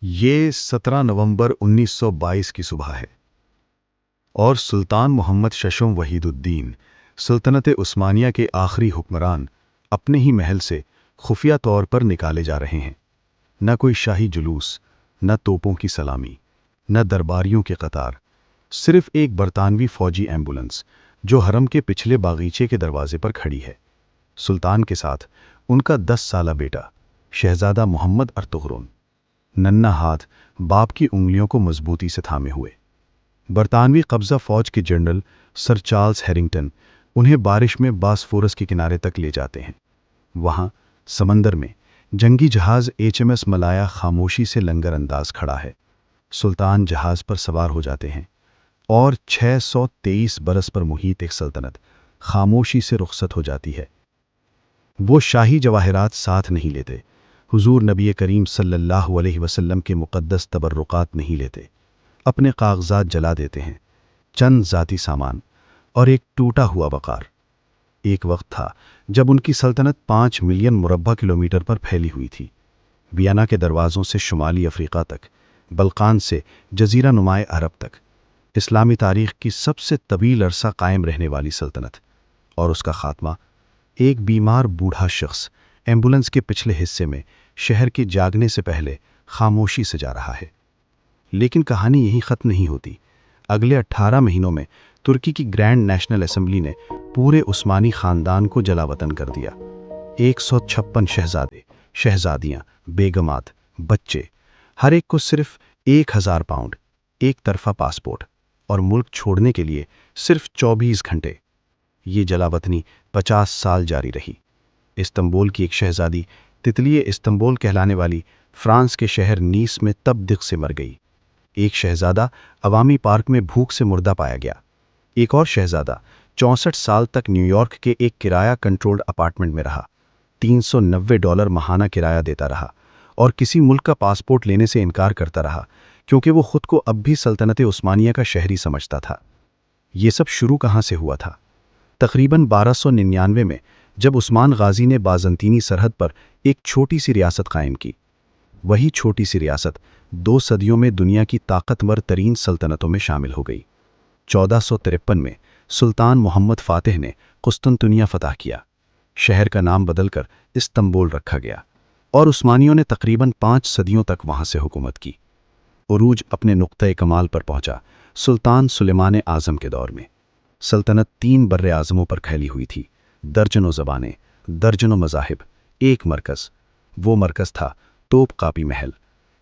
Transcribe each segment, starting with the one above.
یہ 17 نومبر 1922 کی صبح ہے اور سلطان محمد ششم وحید الدین سلطنت عثمانیہ کے آخری حکمران اپنے ہی محل سے خفیہ طور پر نکالے جا رہے ہیں۔ نہ کوئی شاہی جلوس، نہ توپوں کی سلامی، نہ درباریوں کے قطار، صرف ایک برطانوی فوجی ایمبولنس جو حرم کے پچھلے باغیچے کے دروازے پر کھڑی ہے۔ سلطان کے ساتھ ان کا 10 سالہ بیٹا شہزادہ محمد ارطغرل، ننھا ہاتھ باپ کی انگلیوں کو مضبوطی سے تھامے ہوئے۔ برطانوی قبضہ فوج کے جنرل سر چارلز ہیرنگٹن انہیں بارش میں باسفورس کے کنارے تک لے جاتے ہیں۔ وہاں سمندر میں جنگی جہاز HMS ملایا خاموشی سے لنگر انداز کھڑا ہے۔ سلطان جہاز پر سوار ہو جاتے ہیں اور 623 برس پر محیط ایک سلطنت خاموشی سے رخصت ہو جاتی ہے۔ وہ شاہی جواہرات ساتھ نہیں لیتے، حضور نبی کریم صلی اللہ علیہ وسلم کے مقدس تبرکات نہیں لیتے، اپنے کاغذات جلا دیتے ہیں، چند ذاتی سامان اور ایک ٹوٹا ہوا وقار۔ ایک وقت تھا جب ان کی سلطنت 5 ملین مربع کلومیٹر پر پھیلی ہوئی تھی، وینا کے دروازوں سے شمالی افریقہ تک، بلقان سے جزیرہ نمائے عرب تک، اسلامی تاریخ کی سب سے طویل عرصہ قائم رہنے والی سلطنت، اور اس کا خاتمہ ایک بیمار بوڑھا شخص ایمبولنس کے پچھلے حصے میں شہر کے جاگنے سے پہلے خاموشی سے جا رہا ہے۔ لیکن کہانی یہی ختم نہیں ہوتی۔ اگلے 18 مہینوں میں ترکی کی گرینڈ نیشنل اسمبلی نے پورے عثمانی خاندان کو جلا وطن کر دیا۔ 156 شہزادے، شہزادیاں، بیگمات، بچے، ہر ایک کو صرف 1000 پاؤنڈ، ایک طرفہ پاسپورٹ، اور ملک چھوڑنے کے لیے صرف 24 گھنٹے۔ یہ جلا وطنی 50 سال جاری رہی۔ استنبول کی ایک شہزادی، تتلیے استنبول کہلانے والی، فرانس کے شہر نیس میں تب دق سے مر گئی۔ ایک شہزادہ عوامی پارک میں بھوک سے مردہ پایا گیا۔ ایک اور شہزادہ 64 سال تک نیو یارک کے ایک کرایہ کنٹرولڈ اپارٹمنٹ میں رہا، $390 ماہانہ کرایہ دیتا رہا، اور کسی ملک کا پاسپورٹ لینے سے انکار کرتا رہا کیونکہ وہ خود کو اب بھی سلطنت عثمانیہ کا شہری سمجھتا تھا۔ یہ سب شروع کہاں سے ہوا تھا؟ تقریباً 1299 میں، جب عثمان غازی نے بازنطینی سرحد پر ایک چھوٹی سی ریاست قائم کی۔ وہی چھوٹی سی ریاست 2 صدیوں میں دنیا کی طاقتور ترین سلطنتوں میں شامل ہو گئی۔ 1453 میں سلطان محمد فاتح نے قسطنطنیہ فتح کیا، شہر کا نام بدل کر استنبول رکھا گیا، اور عثمانیوں نے تقریباً 5 صدیوں تک وہاں سے حکومت کی۔ عروج اپنے نقطۂ کمال پر پہنچا سلطان سلیمان اعظم کے دور میں۔ سلطنت 3 بر اعظموں پر پھیلی ہوئی تھی، درجنوں زبانیں، درجنوں مذاہب، ایک مرکز۔ وہ مرکز تھا توپ کاپی محل،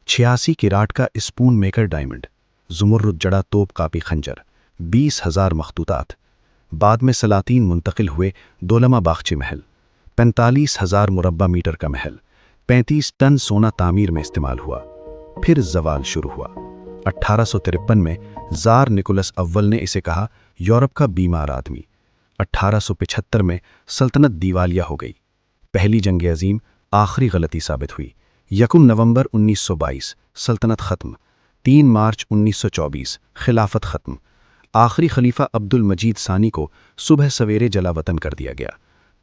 86 کیراٹ کا اسپون میکر ڈائمنڈ، زمرد جڑا توپ کاپی خنجر، 20,000 مخطوطات۔ بعد میں سلاطین منتقل ہوئے دولمہ باغچی محل، 45,000 مربع میٹر کا محل، 35 ٹن سونا تعمیر میں استعمال ہوا۔ پھر زوال شروع ہوا۔ 1853 میں زار نکولس اول نے اسے کہا یورپ کا بیمار آدمی۔ 1875 میں سلطنت دیوالیہ ہو گئی۔ پہلی جنگ عظیم آخری غلطی ثابت ہوئی۔ 1 نومبر 1922 سلطنت ختم۔ 3 مارچ 1924 خلافت ختم۔ آخری خلیفہ عبد المجید ثانی کو صبح سویرے جلا وطن کر دیا گیا۔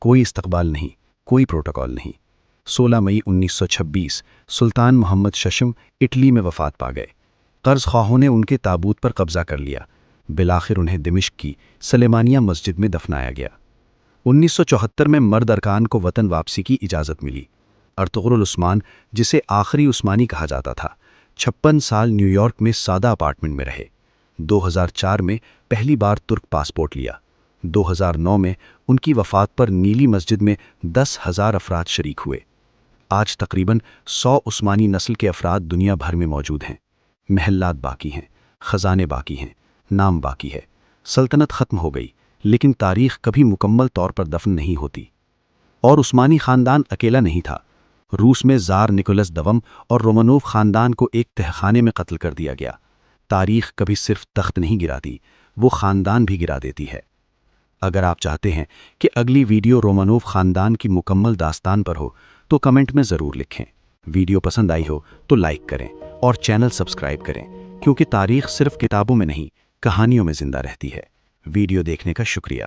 کوئی استقبال نہیں، کوئی پروٹوکول نہیں۔ 16 مئی 1926 سلطان محمد ششم اٹلی میں وفات پا گئے۔ قرض خواہوں نے ان کے تابوت پر قبضہ کر لیا۔ بالآخر انہیں دمشق کی سلیمانیہ مسجد میں دفنایا گیا۔ 1974 میں مرد ارکان کو وطن واپسی کی اجازت ملی۔ ارطغرل عثمان، جسے آخری عثمانی کہا جاتا تھا، 56 سال نیو یارک میں سادہ اپارٹمنٹ میں رہے۔ 2004 میں پہلی بار ترک پاسپورٹ لیا۔ 2009 میں ان کی وفات پر نیلی مسجد میں 10,000 افراد شریک ہوئے۔ آج تقریباً 100 عثمانی نسل کے افراد دنیا بھر میں موجود ہیں۔ محلات باقی ہیں، خزانے باقی ہیں، نام باقی ہے۔ سلطنت ختم ہو گئی، لیکن تاریخ کبھی مکمل طور پر دفن نہیں ہوتی۔ اور عثمانی خاندان اکیلا نہیں تھا۔ روس میں زار نکولس دوم اور رومانوف خاندان کو ایک تہخانے میں قتل کر دیا گیا۔ تاریخ کبھی صرف تخت نہیں گراتی، وہ خاندان بھی گرا دیتی ہے۔ اگر آپ چاہتے ہیں کہ اگلی ویڈیو رومانوف خاندان کی مکمل داستان پر ہو تو کمنٹ میں ضرور لکھیں۔ ویڈیو پسند آئی ہو تو لائک کریں اور چینل سبسکرائب کریں، کیونکہ تاریخ صرف کتابوں میں نہیں، کہانیوں میں زندہ رہتی ہے۔ ویڈیو دیکھنے کا شکریہ۔